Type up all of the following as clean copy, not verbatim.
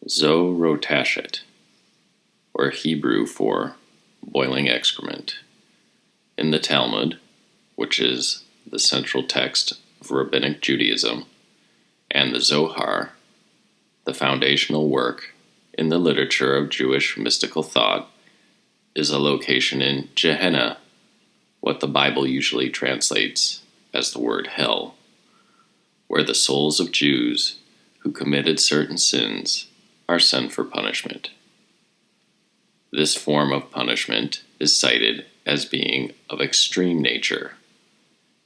Tzoah Rotachat, or Hebrew for boiling excrement. In the Talmud, which is the central text of Rabbinic Judaism, and the Zohar, the foundational work in the literature of Jewish mystical thought, is a location in Gehenna, what the Bible usually translates as the word hell, where the souls of Jews who committed certain sins are sent for punishment. This form of punishment is cited as being of extreme nature,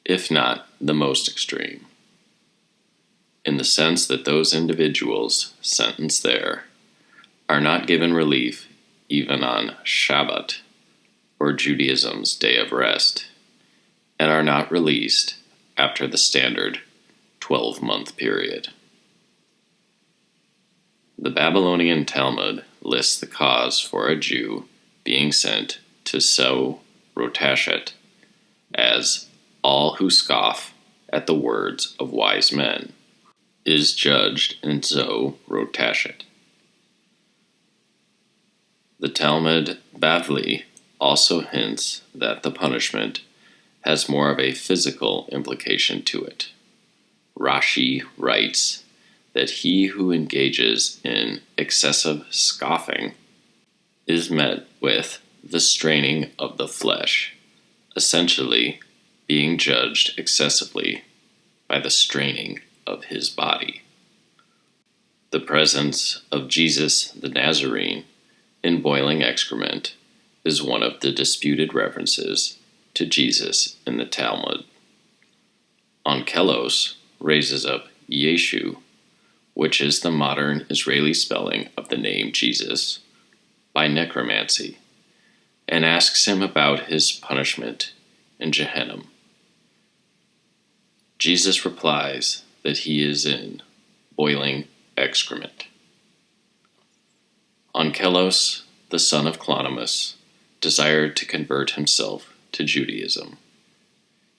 if not the most extreme, in the sense that those individuals sentenced there are not given relief even on Shabbat, or Judaism's day of rest, and are not released after the standard 12-month period. The Babylonian Talmud lists the cause for a Jew being sent to Tzoah Rotachat as all who scoff at the words of wise men is judged in Tzoah Rotachat. The Talmud Bavli also hints that the punishment has more of a physical implication to it. Rashi writes that he who engages in excessive scoffing is met with the straining of the flesh, essentially being judged excessively by the straining of his body. The presence of Jesus the Nazarene in boiling excrement is one of the disputed references to Jesus in the Talmud. Onkelos raises up Yeshu, which is the modern Israeli spelling of the name Jesus, by necromancy, and asks him about his punishment in Gehinnom. Jesus replies that he is in boiling excrement. Onkelos, the son of Clonimus, desired to convert himself to Judaism.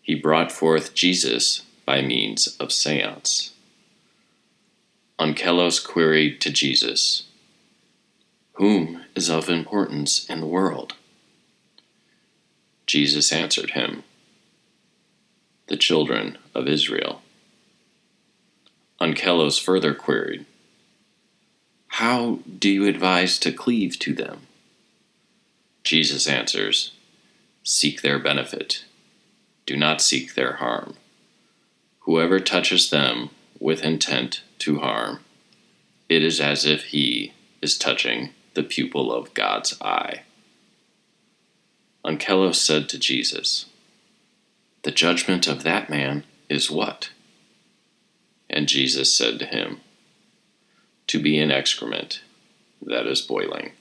He brought forth Jesus by means of seance. Onkelos queried to Jesus, "Whom is of importance in the world?" Jesus answered him, "The children of Israel." Onkelos further queried, "How do you advise to cleave to them?" Jesus answers, "Seek their benefit. Do not seek their harm. Whoever touches them with intent to harm, it is as if he is touching the pupil of God's eye." Onkelos said to Jesus, "The judgment of that man is what?" And Jesus said to him, "To be an excrement that is boiling."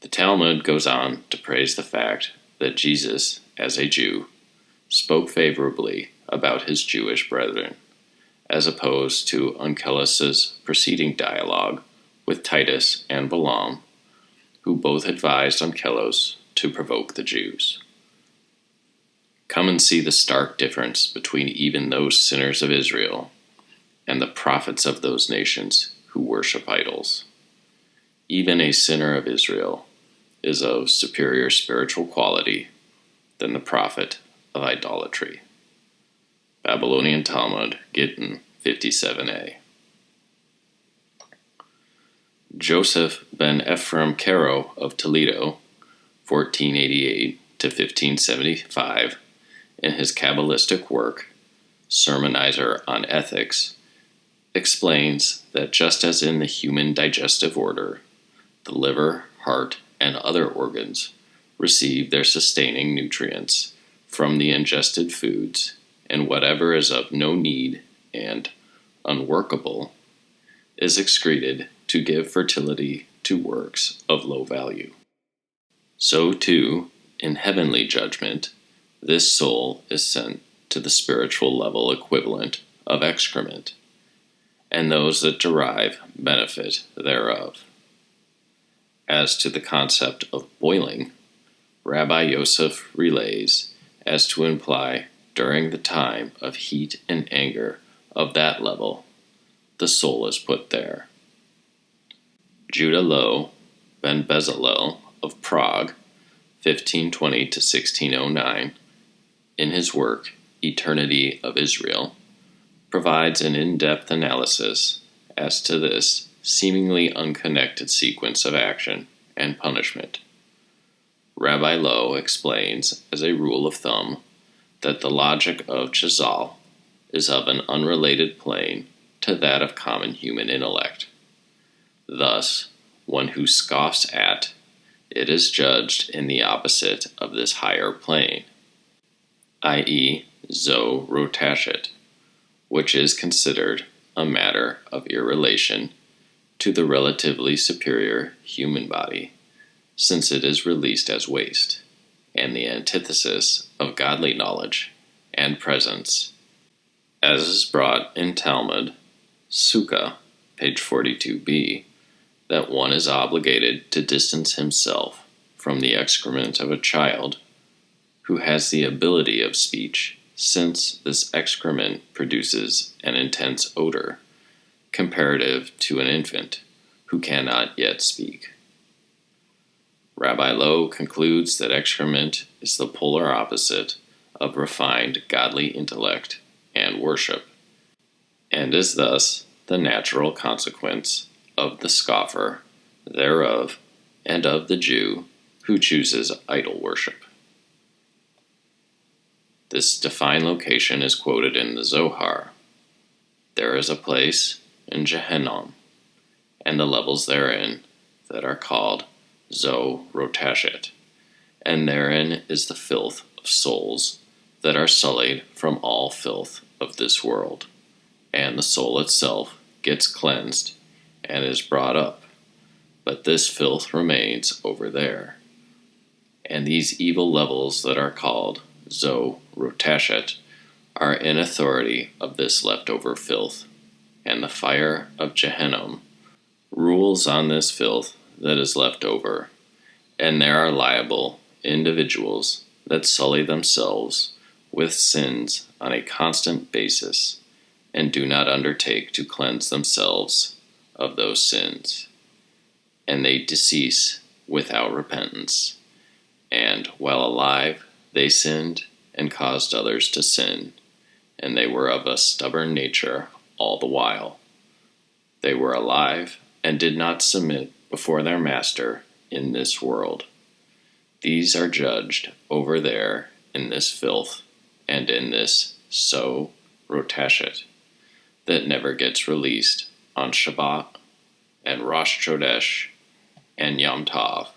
The Talmud goes on to praise the fact that Jesus, as a Jew, spoke favorably about his Jewish brethren, as opposed to Onkelos' preceding dialogue with Titus and Balaam, who both advised Onkelos to provoke the Jews. Come and see the stark difference between even those sinners of Israel and the prophets of those nations who worship idols. Even a sinner of Israel is of superior spiritual quality than the prophet of idolatry. Babylonian Talmud, Gittin 57a. Joseph ben Ephraim Caro of Toledo, 1488 to 1575, in his Kabbalistic work, Sermonizer on Ethics, explains that just as in the human digestive order, the liver, heart, and other organs receive their sustaining nutrients from the ingested foods, and whatever is of no need and unworkable is excreted to give fertility to works of low value. So too, in heavenly judgment, this soul is sent to the spiritual level equivalent of excrement, and those that derive benefit thereof. As to the concept of boiling, Rabbi Yosef relays as to imply during the time of heat and anger of that level, the soul is put there. Judah Loew ben Bezalel of Prague, 1520 to 1609, in his work Eternity of Israel, provides an in-depth analysis as to this seemingly unconnected sequence of action and punishment. Rabbi Loew explains as a rule of thumb that the logic of Chazal is of an unrelated plane to that of common human intellect. Thus, one who scoffs at it is judged in the opposite of this higher plane, i.e., Tzoah Rotachat, which is considered a matter of irrelation to the relatively superior human body, since it is released as waste, and the antithesis of godly knowledge and presence, as is brought in Talmud, Sukkah, page 42b, that one is obligated to distance himself from the excrement of a child who has the ability of speech, since this excrement produces an intense odor, comparative to an infant who cannot yet speak. Rabbi Loew concludes that excrement is the polar opposite of refined godly intellect and worship, and is thus the natural consequence of the scoffer thereof and of the Jew who chooses idol worship. This defined location is quoted in the Zohar. There is a place in Gehinnom, and the levels therein that are called Tzoah Rotachat, and therein is the filth of souls that are sullied from all filth of this world, and the soul itself gets cleansed and is brought up, but this filth remains over there. And these evil levels that are called Tzoah Rotachat are in authority of this leftover filth, and the fire of Gehennom rules on this filth that is left over, and there are liable individuals that sully themselves with sins on a constant basis, and do not undertake to cleanse themselves of those sins, and they decease without repentance, and while alive they sinned and caused others to sin, and they were of a stubborn nature all the while. They were alive and did not submit before their master in this world. These are judged over there in this filth and in this Tzoah Rotachat that never gets released on Shabbat and Rosh Chodesh and Yom Tov.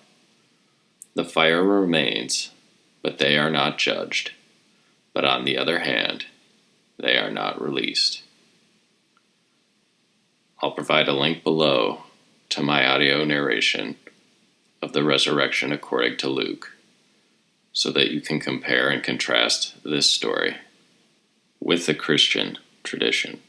The fire remains, but they are not judged. But on the other hand, they are not released. I'll provide a link below to my audio narration of the resurrection according to Luke, so that you can compare and contrast this story with the Christian tradition.